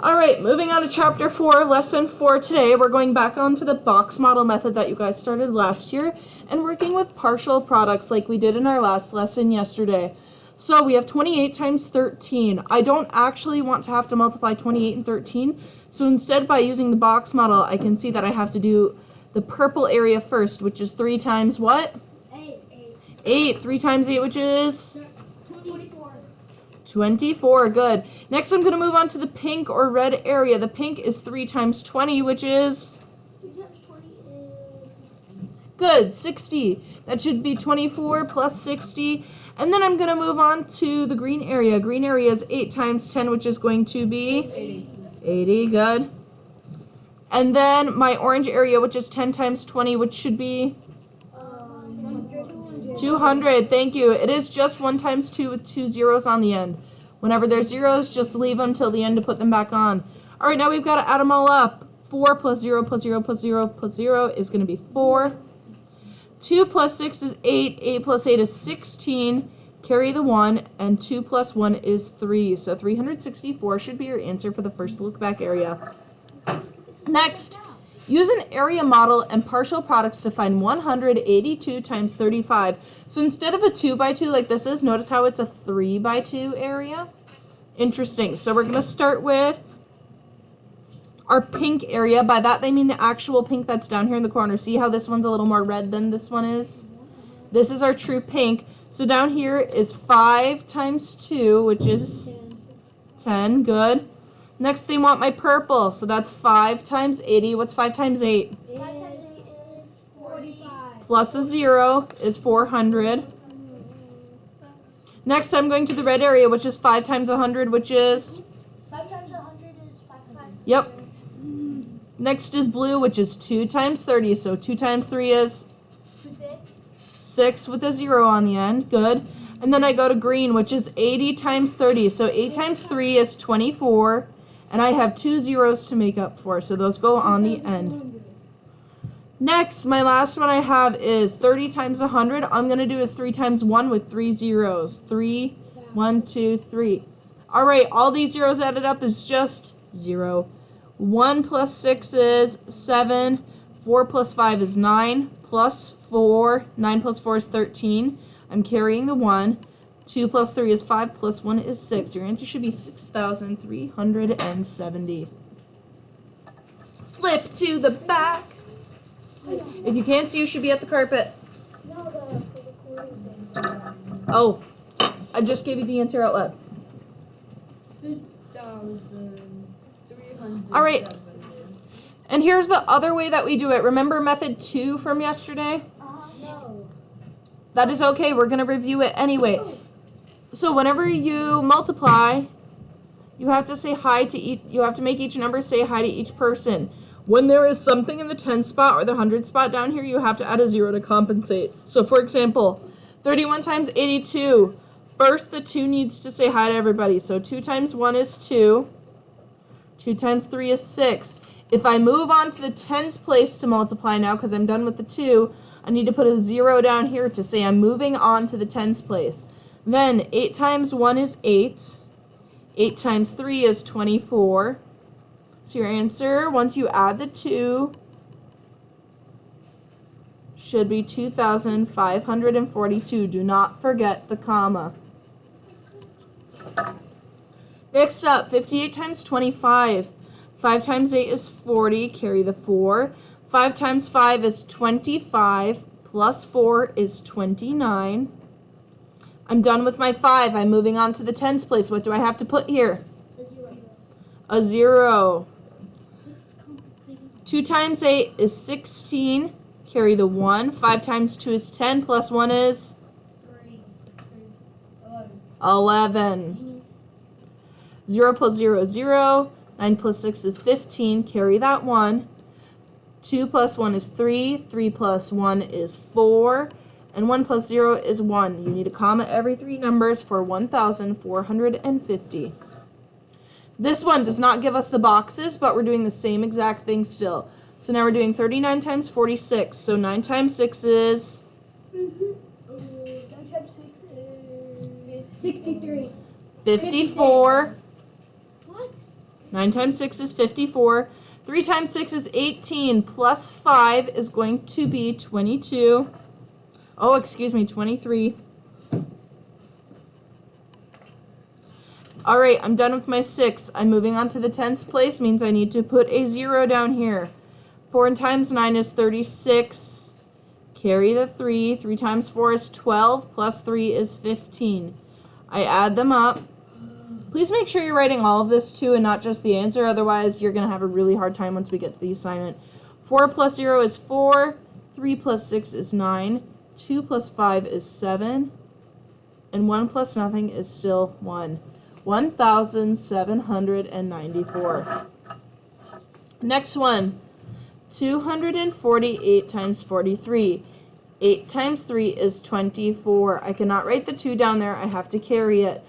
Alright, moving on to chapter 4, lesson 4 today. We're going back onto the box model method that you guys started last year and working with partial products like we did in our last lesson yesterday. So we have 28 times 13. I don't actually want to have to multiply 28 and 13. So instead, by using the box model, I can see that I have to do the purple area first, which is 3 times what? 8. 8. 3 times 8, which is? 24. 24, good. Next, I'm going to move on to the pink or red area. The pink is 3 times 20, which is? 3 times 20 is 60. Good, 60. That should be 24 plus 60. And then I'm going to move on to the green area. Green area is 8 times 10, which is going to be? 80. 80, good. And then my orange area, which is 10 times 20, which should be? 200, thank you. It is just 1 times 2 with 2 zeros on the end. Whenever there's zeros, just leave them till the end to put them back on. All right, now we've got to add them all up. 4 plus 0 plus 0 plus 0 plus 0 is going to be 4. 2 plus 6 is 8. 8 plus 8 is 16. Carry the 1. And 2 plus 1 is 3. So 364 should be your answer for the first look back area. Next. Use an area model and partial products to find 182 times 35. So instead of a 2 by 2 like this is, notice how it's a 3 by 2 area? Interesting. So we're going to start with our pink area. By that they mean the actual pink that's down here in the corner. See how this one's a little more red than this one is? This is our true pink. So down here is 5 times 2, which is 10. Good. Next, they want my purple, so that's 5 times 80. What's 5 times 8? 5 times 8 is 45. Plus a 0 is 400. Next, I'm going to the red area, which is 5 times 100, which is? 5 times 100 is 5. Yep. Next is blue, which is 2 times 30. So 2 times 3 is? 6 with a 0 on the end. Good. And then I go to green, which is 80 times 30. So 8 times 3 is 24. And I have 2 zeros to make up for, so those go on the end. Next, my last one I have is 30 times 100. All I'm going to do is 3 times 1 with 3 zeros. 3, 1, 2, 3. All right, all these zeros added up is just 0. 1 plus 6 is 7. 4 plus 5 is 9. Plus 4, 9 plus 4 is 13. I'm carrying the 1. 2 plus 3 is 5, plus 1 is 6. Your answer should be 6,370. Flip to the back. If you can't see, you should be at the carpet. No, the recording thing. Oh, I just gave you the answer out loud. 6,370. All right. And here's the other way that we do it. Remember method 2 from yesterday? No. That is okay. We're going to review it anyway. So whenever you multiply, you have to say hi to each, you have to make each number say hi to each person. When there is something in the 10 spot or the 100 spot down here, you have to add a 0 to compensate. So for example, 31 times 82. First, the 2 needs to say hi to everybody. So 2 times 1 is 2. 2 times 3 is 6. If I move on to the tens place to multiply now, because I'm done with the 2, I need to put a 0 down here to say I'm moving on to the tens place. Then 8 times 1 is 8. 8 times 3 is 24. So your answer, once you add the 2, should be 2,542. Do not forget the comma. Next up, 58 times 25. 5 times 8 is 40. Carry the 4. 5 times 5 is 25. Plus 4 is 29. I'm done with my 5. I'm moving on to the tens place. What do I have to put here? A 0. 2 times 8 is 16. Carry the 1. 5 times 2 is 10. Plus 1 is? 11. 0 plus 0 is 0. 9 plus 6 is 15. Carry that 1. 2 plus 1 is 3. 3 plus 1 is 4. And 1 plus 0 is 1. You need a comma every 3 numbers for 1,450. This one does not give us the boxes, but we're doing the same exact thing still. So now we're doing 39 times 46. So 9 times 6 is? 9 times 6 is 63. 54. What? 9 times 6 is 54. 3 times 6 is 18, plus 5 is going to be 22. Oh, excuse me, 23. All right, I'm done with my 6. I'm moving on to the tens place, means I need to put a 0 down here. 4 times 9 is 36. Carry the 3. 3 times 4 is 12, plus 3 is 15. I add them up. Please make sure you're writing all of this too and not just the answer, otherwise you're going to have a really hard time once we get to the assignment. 4 plus 0 is 4. 3 plus 6 is 9. 2 plus 5 is 7. And 1 plus nothing is still 1. 1,794. Next one. 248 times 43. 8 times 3 is 24. I cannot write the 2 down there. I have to carry it.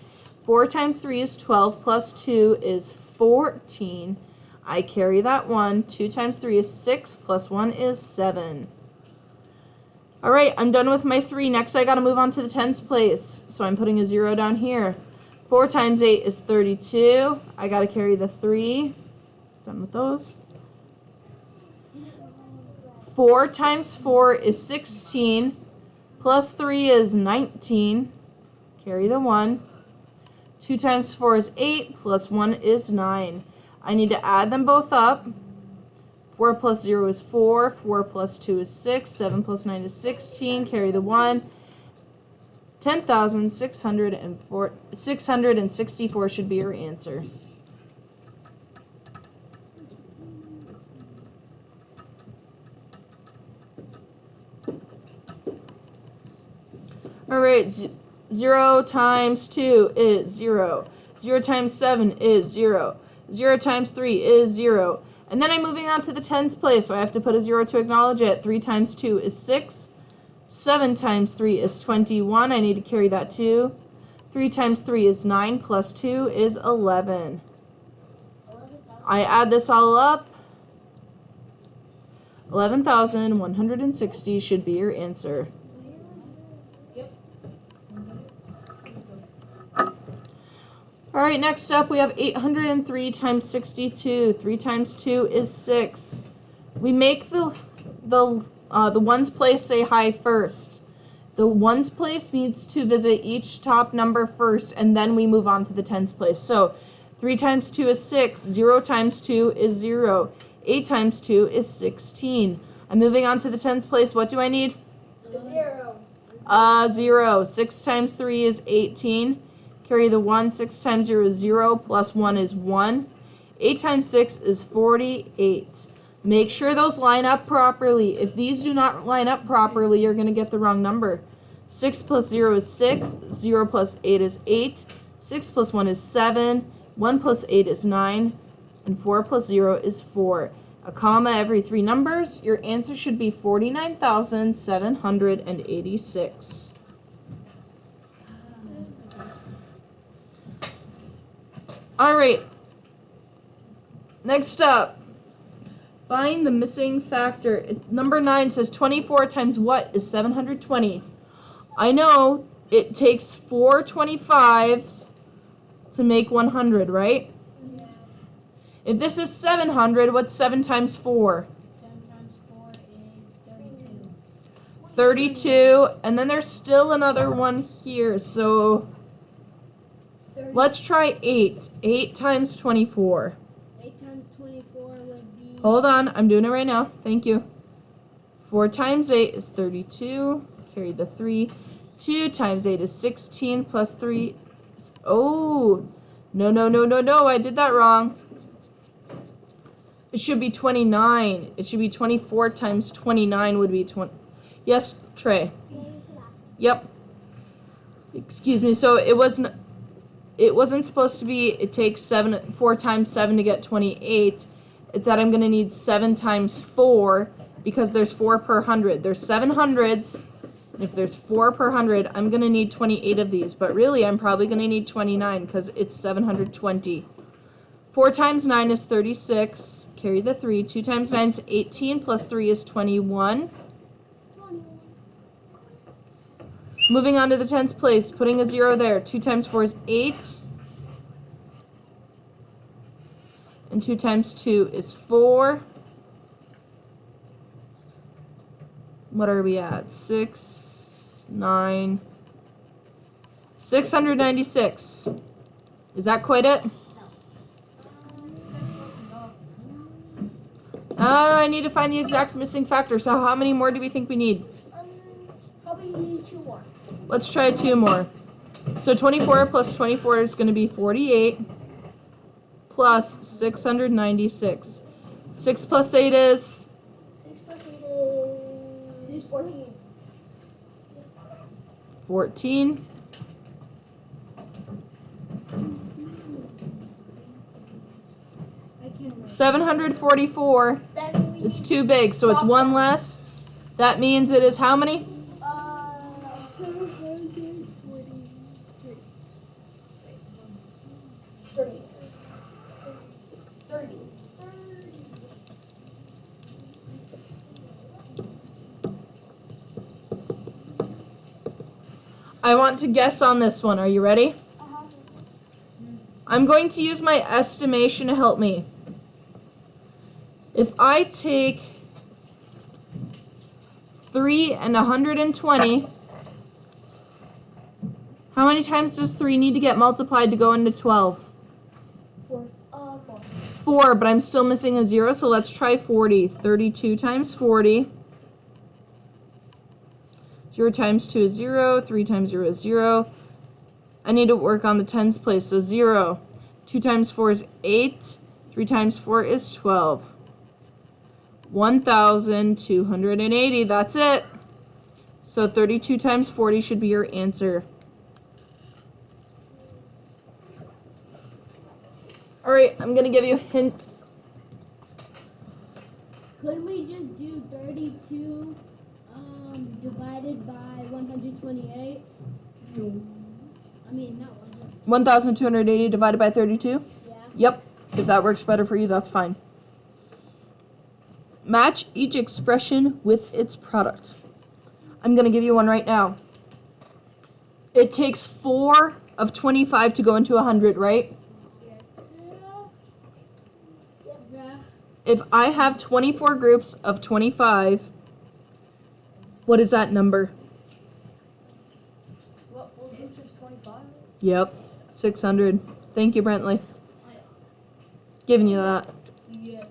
4 times 3 is 12 plus 2 is 14. I carry that 1. 2 times 3 is 6 plus 1 is 7. All right, I'm done with my 3. Next, I got to move on to the tens place. So I'm putting a 0 down here. 4 times 8 is 32. I got to carry the 3. Done with those. 4 times 4 is 16. Plus 3 is 19. Carry the 1. 2 times 4 is 8. Plus 1 is 9. I need to add them both up. 4 plus 0 is 4. 4 plus 2 is 6. 7 plus 9 is 16. Carry the 1. 10,664 should be your answer. All right, 0 times 2 is 0. 0 times 7 is 0. 0 times 3 is 0. And then I'm moving on to the tens place, so I have to put a 0 to acknowledge it. 3 times 2 is 6. 7 times 3 is 21. I need to carry that 2. 3 times 3 is 9, plus 2 is 11. I add this all up. 11,160 should be your answer. All right, next up we have 803 times 62. 3 times 2 is 6. We make the ones place say hi first. The ones place needs to visit each top number first, and then we move on to the tens place. So 3 times 2 is 6. 0 times 2 is 0. 8 times 2 is 16. I'm moving on to the tens place. What do I need? 0. 0. 6 times 3 is 18. Carry the 1. 6 times 0 is 0. Plus 1 is 1. 8 times 6 is 48. Make sure those line up properly. If these do not line up properly, you're going to get the wrong number. 6 plus 0 is 6. 0 plus 8 is 8. 6 plus 1 is 7. 1 plus 8 is 9. And 4 plus 0 is 4. A comma every 3 numbers. Your answer should be 49,786. All right. Next up, find the missing factor. Number 9 says 24 times what is 720? I know it takes 4 25s to make 100, right? Yeah. If this is 700, what's 7 times 4? 7 times 4 is 32. 32, and then there's still another one here, so 30. let's try 8. 8 times 24. 8 times 24 would be... Hold on, I'm doing it right now. Thank you. 4 times 8 is 32. Carry the 3. 2 times 8 is 16 plus 3. Oh, no, I did that wrong. It should be 29. It should be 24 times 29 would be 20. Yes, Trey. Yep. Excuse me. So it wasn't supposed to be it takes 4 times 7 to get 28. It's that I'm going to need 7 times 4 because there's 4 per 100. There's 7 hundreds. And if there's 4 per 100, I'm going to need 28 of these. But really, I'm probably going to need 29 because it's 720. 4 times 9 is 36. Carry the 3. 2 times 9 is 18 plus 3 is 21. Moving on to the tens place, putting a 0 there. 2 times 4 is 8. And 2 times 2 is 4. What are we at? 6, 9, 696. Is that quite it? I need to find the exact missing factor. So how many more do we think we need? Probably 2 more. Let's try 2 more. So 24 plus 24 is going to be 48 plus 696. 6 plus 8 is 6 plus 8 is 14. 14. I can't remember. 744 is too big, so it's 1 less. That means it is how many? 743. 30. 30. I want to guess on this one. Are you ready? I'm going to use my estimation to help me. If I take 3 and 120, how many times does 3 need to get multiplied to go into 12? 4. 4, but I'm still missing a 0, so let's try 40. 32 times 40. 0 times 2 is 0. 3 times 0 is 0. I need to work on the tens place, so 0. 2 times 4 is 8. 3 times 4 is 12. 1,280, that's it. So 32 times 40 should be your answer. Alright, I'm going to give you a hint. Could we just do 32 divided by 128? No. I mean, no. 1,280 divided by 32? Yeah. Yep. If that works better for you, that's fine. Match each expression with its product. I'm going to give you one right now. It takes 4 of 25 to go into 100, right? Yeah. If I have 24 groups of 25, what is that number? What, 4 groups is 25? Yep, 600. Thank you, Brentley. Giving you that. Yeah.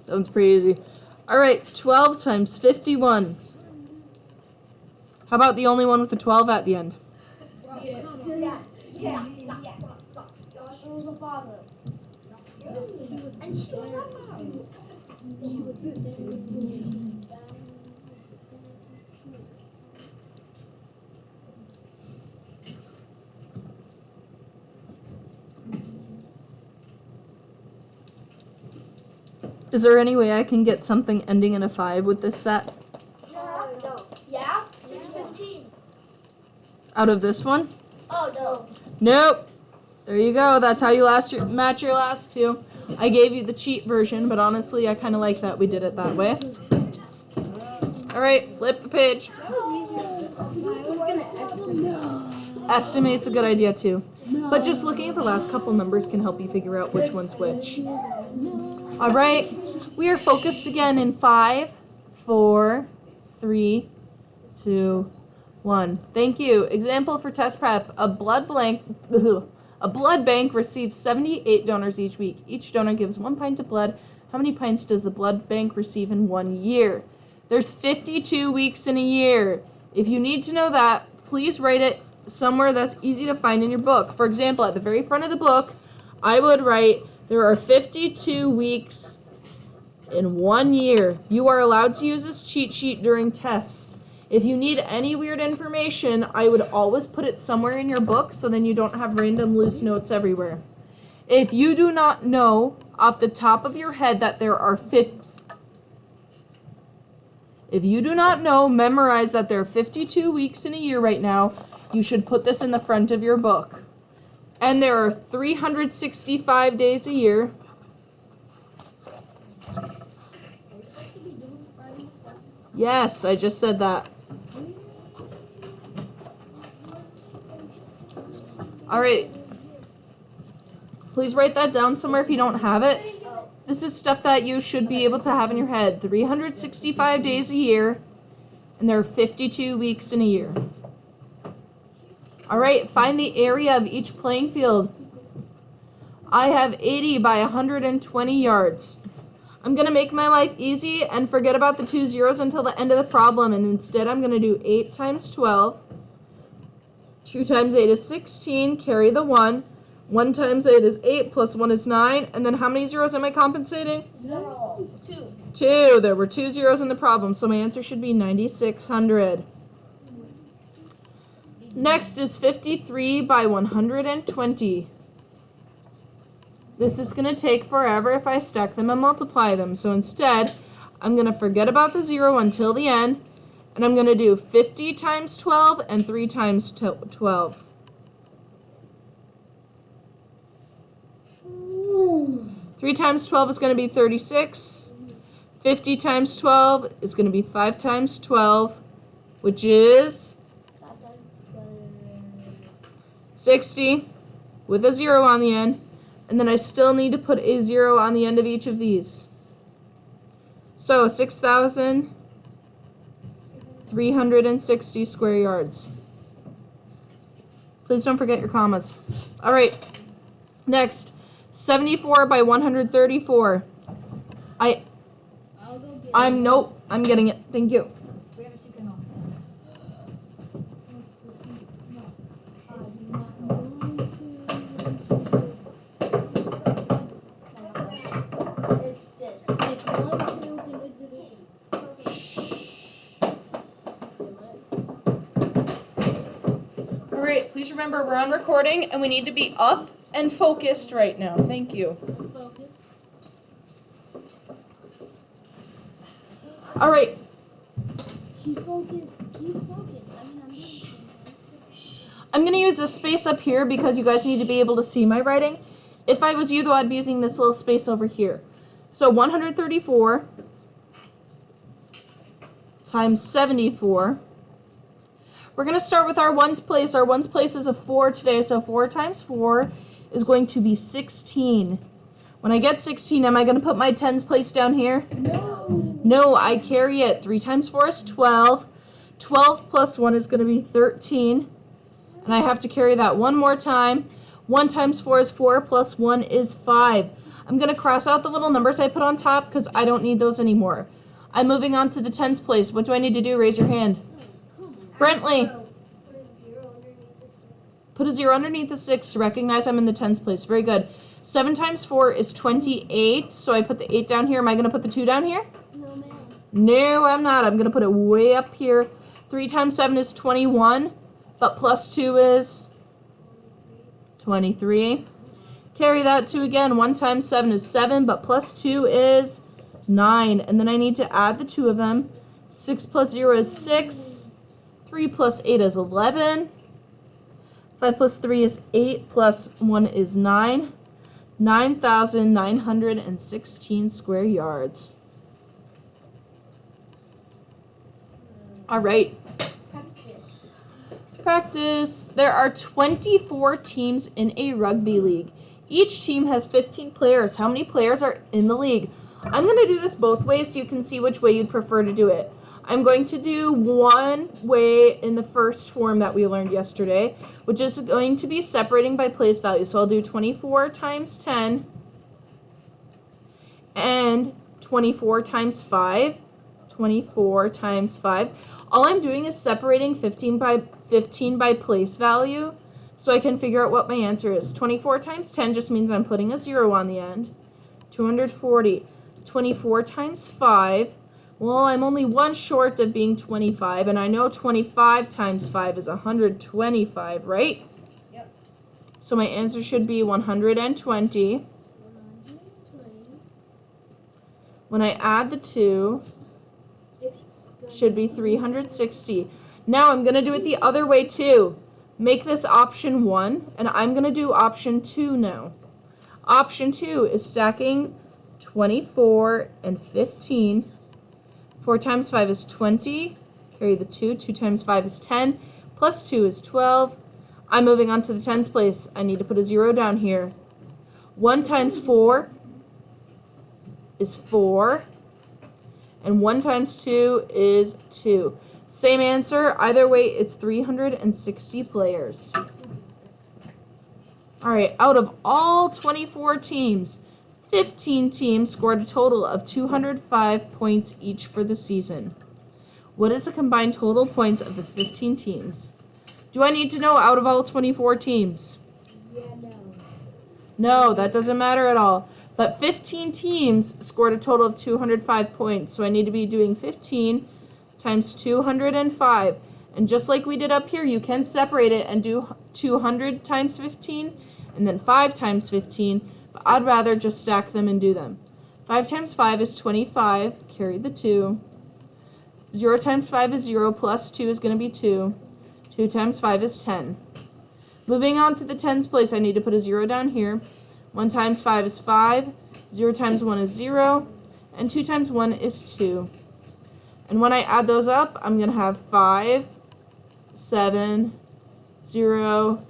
Sounds pretty easy. All right, 12 times 51. How about the only one with the 12 at the end? Yeah. She was a father. And she was a father. Is there any way I can get something ending in a 5 with this set? No. Yeah? 615. Out of this one? Oh, no. Nope. There you go. That's how you match your last two. I gave you the cheat version, but honestly, I kind of like that we did it that way. All right, flip the page. That was easier. I was going to estimate. Estimate's a good idea too. But just looking at the last couple numbers can help you figure out which one's which. All right, we are focused again in 5, 4, 3, 2, 1. Thank you. Example for test prep. A blood bank receives 78 donors each week. Each donor gives 1 pint of blood. How many pints does the blood bank receive in 1 year? There's 52 weeks in a year. If you need to know that, please write it somewhere that's easy to find in your book. For example, at the very front of the book, I would write, there are 52 weeks in 1 year. You are allowed to use this cheat sheet during tests. If you need any weird information, I would always put it somewhere in your book so then you don't have random loose notes everywhere. If you do not know off the top of your head that there are If you do not know, memorize that there are 52 weeks in a year right now, you should put this in the front of your book. And there are 365 days a year. Yes, I just said that. All right. Please write that down somewhere if you don't have it. This is stuff that you should be able to have in your head. 365 days a year, and there are 52 weeks in a year. All right, find the area of each playing field. I have 80 by 120 yards. I'm going to make my life easy and forget about the 2 zeros until the end of the problem, and instead I'm going to do 8 times 12. 2 times 8 is 16, carry the 1. 1 times 8 is 8, plus 1 is 9. And then how many zeros am I compensating? 2. 2. There were 2 zeros in the problem, so my answer should be 9,600. Next is 53 by 120. This is going to take forever if I stack them and multiply them. So instead, I'm going to forget about the 0 until the end. And I'm going to do 50 times 12 and 3 times 12. 3 times 12 is going to be 36. 50 times 12 is going to be 5 times 12, which is 60 with a 0 on the end. And then I still need to put a 0 on the end of each of these. So 6,360 square yards. Please don't forget your commas. All right, next, 74 by 134. Nope, I'm getting it. Thank you. We have a secret home. It's this. It's 1, 2, division. All right, please remember we're on recording and we need to be up and focused right now. Thank you. Focus. All right. She's focused. She's focused. I'm going to use this space up here because you guys need to be able to see my writing. If I was you, though, I'd be using this little space over here. So 134 times 74. We're going to start with our ones place. Our ones place is a 4 today, so 4 times 4 is going to be 16. When I get 16, am I going to put my tens place down here? No, I carry it. 3 times 4 is 12. 12 plus 1 is going to be 13. And I have to carry that one more time. 1 times 4 is 4, plus 1 is 5. I'm going to cross out the little numbers I put on top because I don't need those anymore. I'm moving on to the tens place. What do I need to do? Raise your hand. Brentley. Put a 0 underneath the 6 to recognize I'm in the tens place. Very good. 7 times 4 is 28, so I put the 8 down here. Am I going to put the 2 down here? No, ma'am. No, I'm not. I'm going to put it way up here. 3 times 7 is 21, but plus 2 is 23. Carry that 2 again. 1 times 7 is 7, but plus 2 is 9. And then I need to add the 2 of them. 6 plus 0 is 6. 3 plus 8 is 11. 5 plus 3 is 8, plus 1 is 9. 9,916 square yards. All right. Practice. There are 24 teams in a rugby league. Each team has 15 players. How many players are in the league? I'm going to do this both ways so you can see which way you'd prefer to do it. I'm going to do one way in the first form that we learned yesterday, which is going to be separating by place value. So I'll do 24 times 10 and 24 times 5. 24 times 5. All I'm doing is separating 15 by place value so I can figure out what my answer is. 24 times 10 just means I'm putting a 0 on the end. 240. 24 times 5. Well, I'm only one short of being 25, and I know 25 times 5 is 125, right? Yep. So my answer should be 120. When I add the 2, should be 360. Now I'm going to do it the other way too. Make this option 1, and I'm going to do option 2 now. Option 2 is stacking 24 and 15. 4 times 5 is 20. Carry the 2. 2 times 5 is 10. Plus 2 is 12. I'm moving on to the tens place. I need to put a 0 down here. 1 times 4 is 4. And 1 times 2 is 2. Same answer. Either way, it's 360 players. Alright, out of all 24 teams, 15 teams scored a total of 205 points each for the season. What is the combined total points of the 15 teams? Do I need to know out of all 24 teams? Yeah, no. No, that doesn't matter at all. But 15 teams scored a total of 205 points. So I need to be doing 15 times 205. And just like we did up here, you can separate it and do 200 times 15 and then 5 times 15. But I'd rather just stack them and do them. 5 times 5 is 25. Carry the 2. 0 times 5 is 0. Plus 2 is going to be 2. 2 times 5 is 10. Moving on to the tens place, I need to put a 0 down here. 1 times 5 is 5. 0 times 1 is 0. And 2 times 1 is 2. And when I add those up, I'm going to have 5, 7, 0,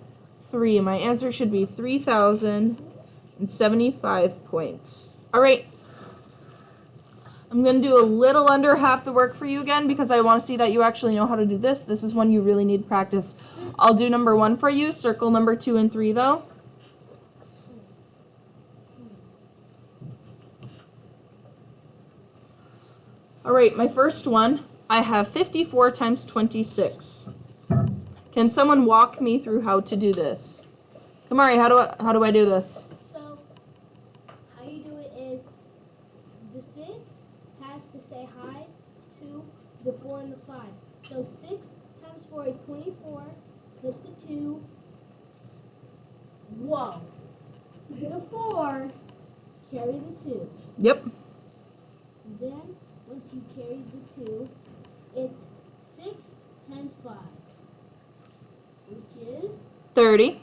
3. My answer should be 3,075 points. All right. I'm going to do a little under half the work for you again because I want to see that you actually know how to do this. This is when you really need practice. I'll do number 1 for you. Circle number 2 and 3 though. All right, my first one, I have 54 times 26. Can someone walk me through how to do this? Kamari, how do I do this? So, how you do it is the 6 has to say hi to the 4 and the 5. So 6 times 4 is 24. Hit the 2. Whoa. The 4. Carry the 2. Yep. Then, once you carry the 2, it's 6 times 5, which is 30.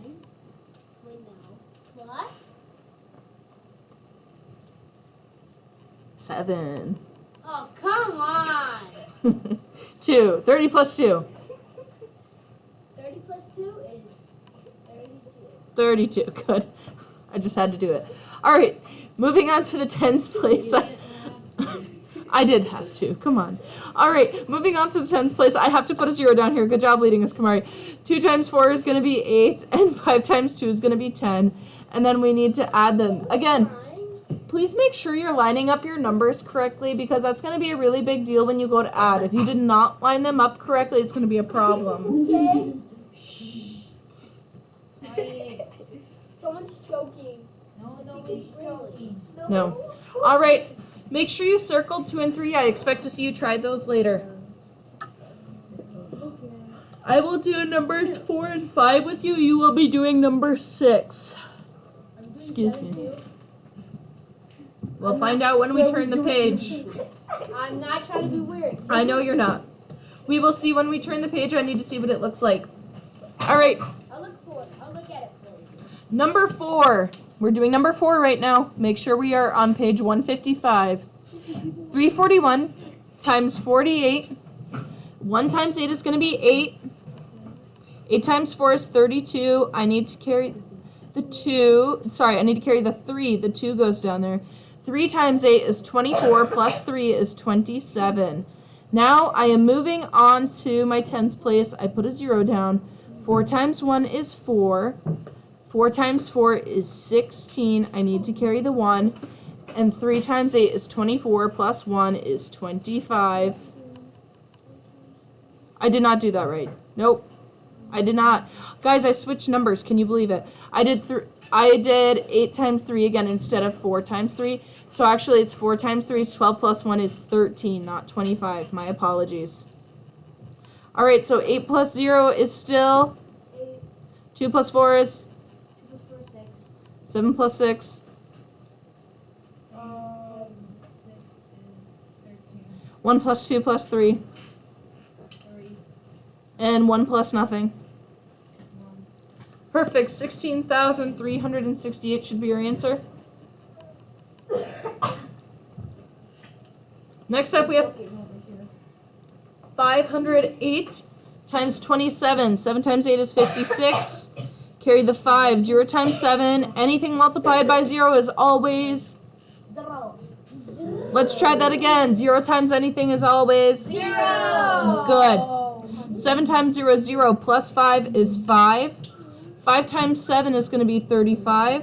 times, wait now, plus 7. Oh, come on! 2. 30 plus 2. 30 plus 2 is 32. 32. Good. I just had to do it. All right. Moving on to the tens place. I did have to. Come on. All right. Moving on to the tens place. I have to put a 0 down here. Good job leading us, Kamari. 2 times 4 is going to be 8. And 5 times 2 is going to be 10. And then we need to add them. Again, please make sure you're lining up your numbers correctly because that's going to be a really big deal when you go to add. If you did not line them up correctly, it's going to be a problem. Okay. Someone's choking. No, nobody's choking. No. All right. Make sure you circle 2 and 3. I expect to see you try those later. I will do numbers 4 and 5 with you. You will be doing number 6. Excuse me. We'll find out when we turn the page. I'm not trying to be weird. I know you're not. We will see when we turn the page. I need to see what it looks like. All right. I'll look at it for you. Number 4. We're doing number 4 right now. Make sure we are on page 155. 341 times 48. 1 times 8 is going to be 8. 8 times 4 is 32. I need to carry the 2. Sorry, I need to carry the 3. The 2 goes down there. 3 times 8 is 24, plus 3 is 27. Now I am moving on to my tens place. I put a 0 down. 4 times 1 is 4. 4 times 4 is 16. I need to carry the 1. And 3 times 8 is 24, plus 1 is 25. I did not do that right. Nope. I did not. Guys, I switched numbers. Can you believe it? I did 8 times 3 again instead of 4 times 3. So actually it's 4 times 3 is 12 plus 1 is 13, not 25. My apologies. All right, so 8 plus 0 is still 8. 2 plus 4 is 2 plus 4 is 6. 7 plus 6. 6 is 13. 1 plus 2 plus 3. 3. And 1 plus nothing. 1. Perfect. 16,368 should be your answer. Next up, we have 508 times 27. 7 times 8 is 56. Carry the 5. 0 times 7. Anything multiplied by 0 is always... 0. Let's try that again. 0 times anything is always... 0. Good. 7 times 0 is 0. Plus 5 is 5. 5 times 7 is going to be 35.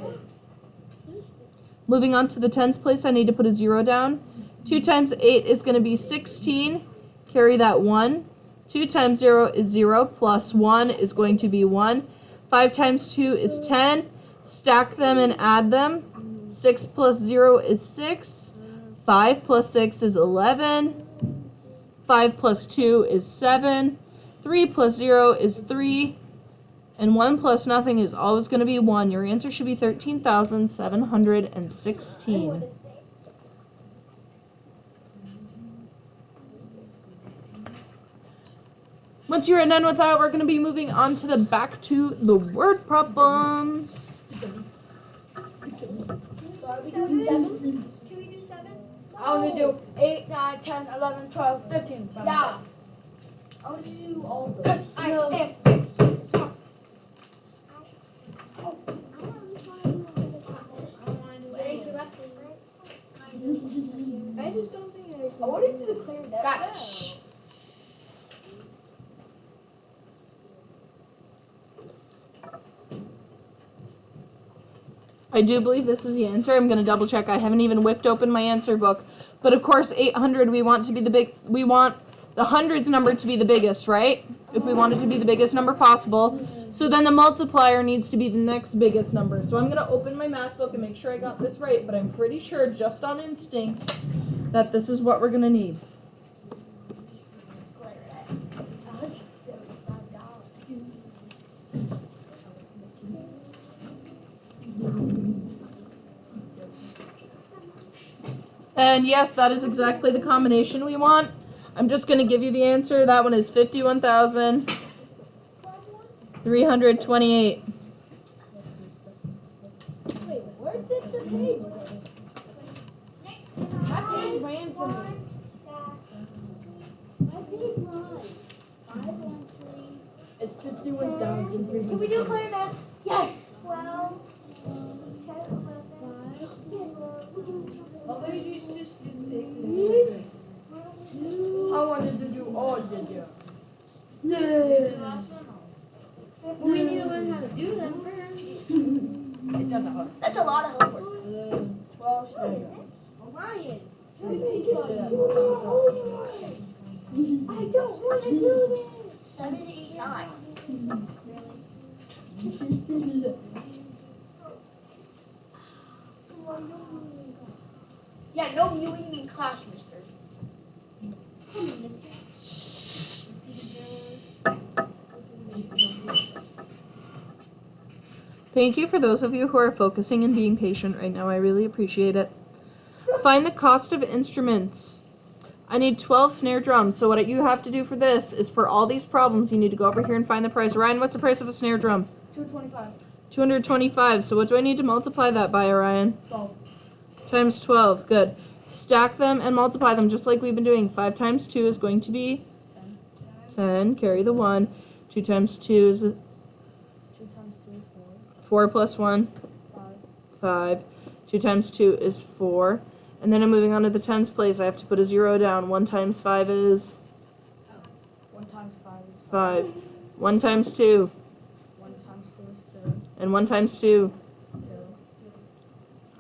Moving on to the tens place, I need to put a 0 down. 2 times 8 is going to be 16. Carry that 1. 2 times 0 is 0. Plus 1 is going to be 1. 5 times 2 is 10. Stack them and add them. 6 plus 0 is 6. 5 plus 6 is 11. 5 plus 2 is 7. 3 plus 0 is 3. And 1 plus nothing is always going to be 1. Your answer should be 13,716. Once you're done with that, we're going to be moving on to the back to the word problems. So are we doing 7? Can we do 7? I want to do 8, 9, 10, 11, 12, 13. Yeah. I want to do all of Because them. I am. I just don't think I wanted to declare that. Guys, shh. I do believe this is the answer. I'm going to double check. I haven't even whipped open my answer book. But of course, 800, we want the hundreds number to be the biggest, right? If we want it to be the biggest number possible. So then the multiplier needs to be the next biggest number. So I'm going to open my math book and make sure I got this right. But I'm pretty sure, just on instincts, that this is what we're going to need. And yes, that is exactly the combination we want. I'm just going to give you the answer. That one is 51,328. Wait, where did the page? My page ran from me. My page ran. 513. It's 51,000. Can we do clarinet? Yes. 12. 10, 11. Although you just did I wanted to do all the jobs. Well, we need to learn how to do them first. It's not that hard. That's a lot of homework. 12 snare Ryan. 15 I don't want to do this. 7, 8, 9. Yeah, no viewing in class, mister. Thank you for those of you who are focusing and being patient right now. I really appreciate it. Find the cost of instruments. I need 12 snare drums. So what you have to do for this is for all these problems, you need to go over here and find the price. Ryan, what's the price of a snare drum? 225. 225. So what do I need to multiply that by, Ryan? 12. Times 12. Good. Stack them and multiply them just like we've been doing. 5 times 2 is going to be 10. Carry the 1. 2 times 2 is 2 times 2 is 4 plus 1. 5. 2 times 2 is 4. And then I'm moving on to the tens place. I have to put a 0 down. 1 times 5 is 1 times 5 is 5. 1 times 2. 1 times 2 is 2. And 1 times 2. 2.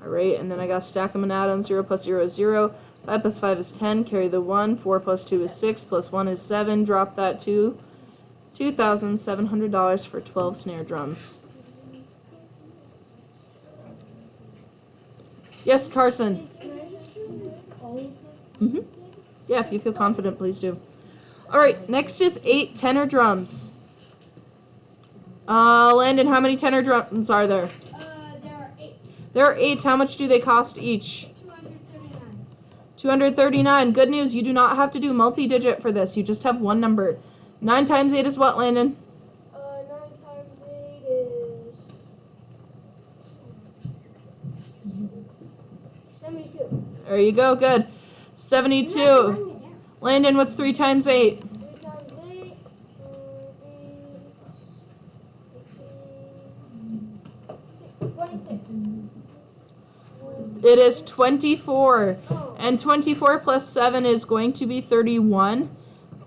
Alright, and then I gotta stack them and add them. 0 plus 0 is 0. 5 plus 5 is 10. Carry the 1. 4 plus 2 is 6. Plus 1 is 7. Drop that to $2,700 for 12 snare drums. Yes, Carson. Yeah, if you feel confident, please do. Alright, next is 8 tenor drums. Landon, how many tenor drums are there? There are 8. There are 8. How much do they cost each? 239. 239. Good news, you do not have to do multi-digit for this. You just have one number. 9 times 8 is what, Landon? 9 times 8 is 72. There you go, good. 72. Landon, what's 3 times 8? 3 times 8 is It is 24. And 24 plus 7 is going to be 31.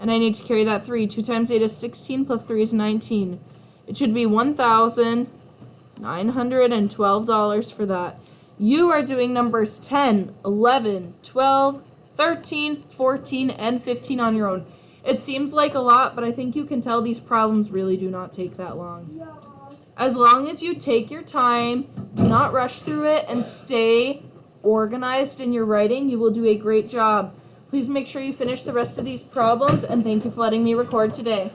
And I need to carry that 3. 2 times 8 is 16 plus 3 is 19. It should be $1,912 for that. You are doing numbers 10, 11, 12, 13, 14, and 15 on your own. It seems like a lot, but I think you can tell these problems really do not take that long. As long as you take your time, do not rush through it, and stay organized in your writing, you will do a great job. Please make sure you finish the rest of these problems, and thank you for letting me record today.